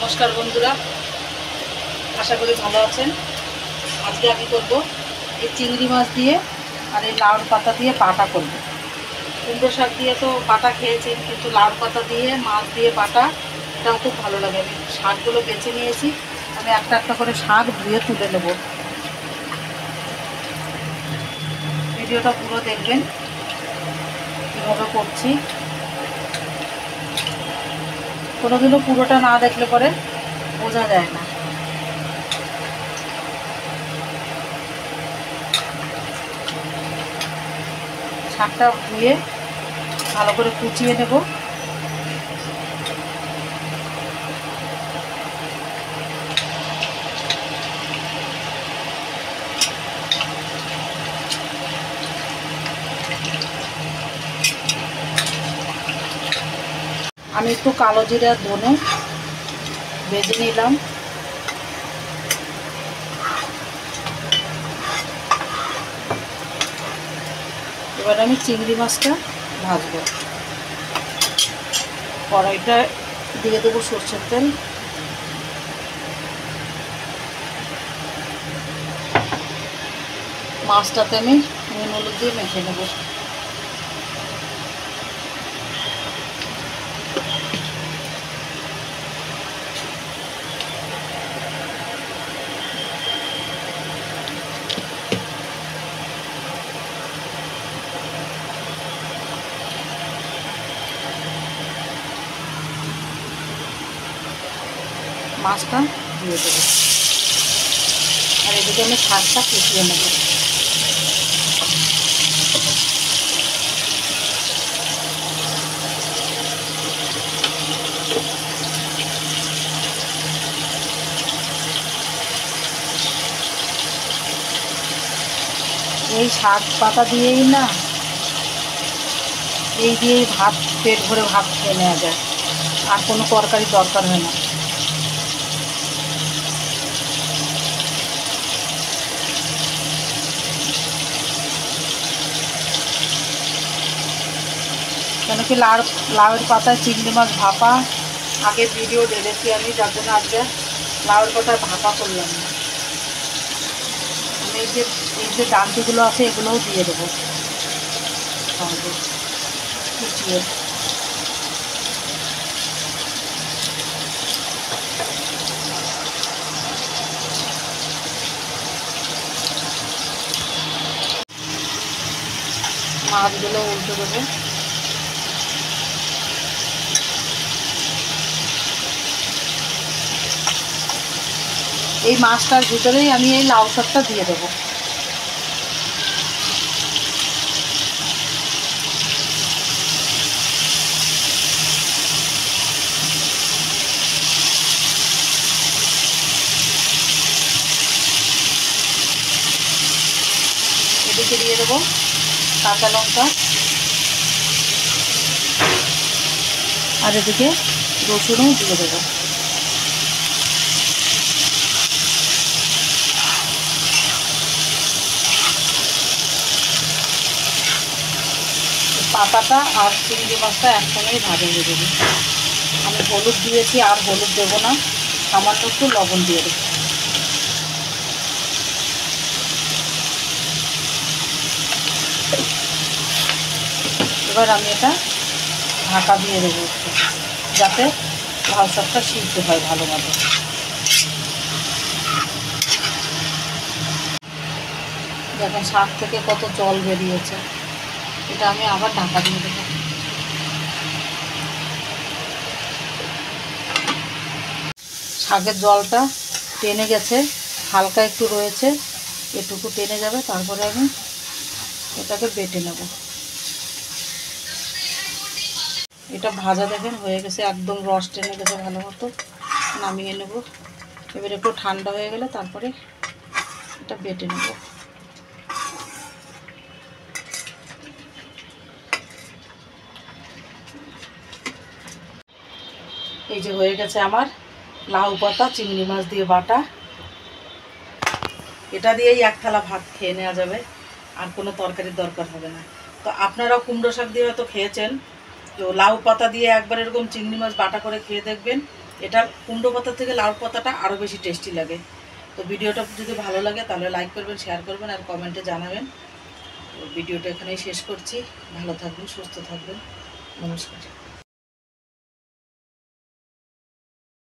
नमस्कार बंधुरा आशा करी भालो आछेन। आज के आमी करब ये चिंगड़ी माछ दिए और ये लाउर पाता दिए पाटा करब। कुमड़ो शाक दिए तो पाटा खेয়েছেন, কিন্তু लाउर पाता दिए माछ दिए पाटा এটাও খুব ভালো লাগে। আমি শাকগুলো বেছে নিয়েছি, আমি একটা একটা করে শাক ধুয়ে তুলে নেব। ভিডিওটা পুরো দেখবেন কীভাবে করছি। কোনোদিনও পুরোটা না দেখলে পরে বোঝা যায় না। শাকটা ধুয়ে ভালো করে কুচিয়ে নেব। আমি একটু কালো জিরা ধনে ভেজে নিলাম। এবার আমি চিংড়ি মাছটা ভাজবো। কড়াইটা দিয়ে দেবো সরষের তেল। মাছটাতে আমি নুন হলুদ দিয়ে মেখে নেব। মাছটা দিয়ে দেবো আর এদিকে আমি শাকটা কুচিয়ে নেব। এই শাক পাতা দিয়েই না, এই দিয়েই ভাত পেট ভরে ভাত খেয়ে নেওয়া যায়, আর কোনো তরকারি দরকার হয় না। কেন কি লাউয়ের পাতায় চিংড়ি মাছ ভাপা আগে ভিডিও ঢেলেছি আমি, যার জন্য আজকে লাউয়ের পাতায় ভাপা করলাম না। আমি এই যে ডান্টিগুলো আছে এগুলোও দিয়ে দেবো সঙ্গে কুচিয়ে। মাছগুলো উল্টে দেবো। এই মাছটার ভিতরেই আমি এই লাউ শাকটা দিয়ে দেবো। এদিকে দিয়ে দেবো কাঁচা লঙ্কা আর এদিকে রসুনও দিয়ে দেবো। পাতাটা আর চিংড়ি মাছটা একসঙ্গেই ভাজা হয়ে যাবে। আমি হলুদ দিয়েছি, আর হলুদ দেবো না, সামান্য একটু লবণ দিয়ে দেবো। এবার আমি এটা ঢাকা দিয়ে দেবো যাতে লাউ শাকটা সিদ্ধ হয় ভালো মতো। দেখেন শাক থেকে কত জল বেরিয়েছে, এটা আমি আবার ঢাকা দিয়ে দেবো। শাকের জলটা টেনে গেছে, হালকা একটু রয়েছে, এটুকু টেনে যাবে, তারপরে আমি এটাকে বেটে নেব। এটা ভাজা দেখেন হয়ে গেছে, একদম রস টেনে গেছে ভালো মতো। নামিয়ে নেব। এবার একটু ঠান্ডা হয়ে গেলে তারপরে এটা বেটে নেব। এই যে হয়ে গেছে আমার লাউ পাতা চিংড়ি মাছ দিয়ে বাটা। এটা দিয়েই এক থালা ভাত খেয়ে নেওয়া যাবে, আর কোনো তরকারির দরকার হবে না। তো আপনারাও কুমড়ো শাক দিয়ে হয়তো খেয়েছেন, তো লাউ পাতা দিয়ে একবার এরকম চিংড়ি মাছ বাটা করে খেয়ে দেখবেন, এটা কুমড়ো পাতা থেকে লাউ পাতাটা আরও বেশি টেস্টি লাগে। তো ভিডিওটা যদি ভালো লাগে তাহলে লাইক করবেন, শেয়ার করবেন আর কমেন্টে জানাবেন। তো ভিডিওটা এখানেই শেষ করছি। ভালো থাকবেন, সুস্থ থাকবেন। নমস্কার।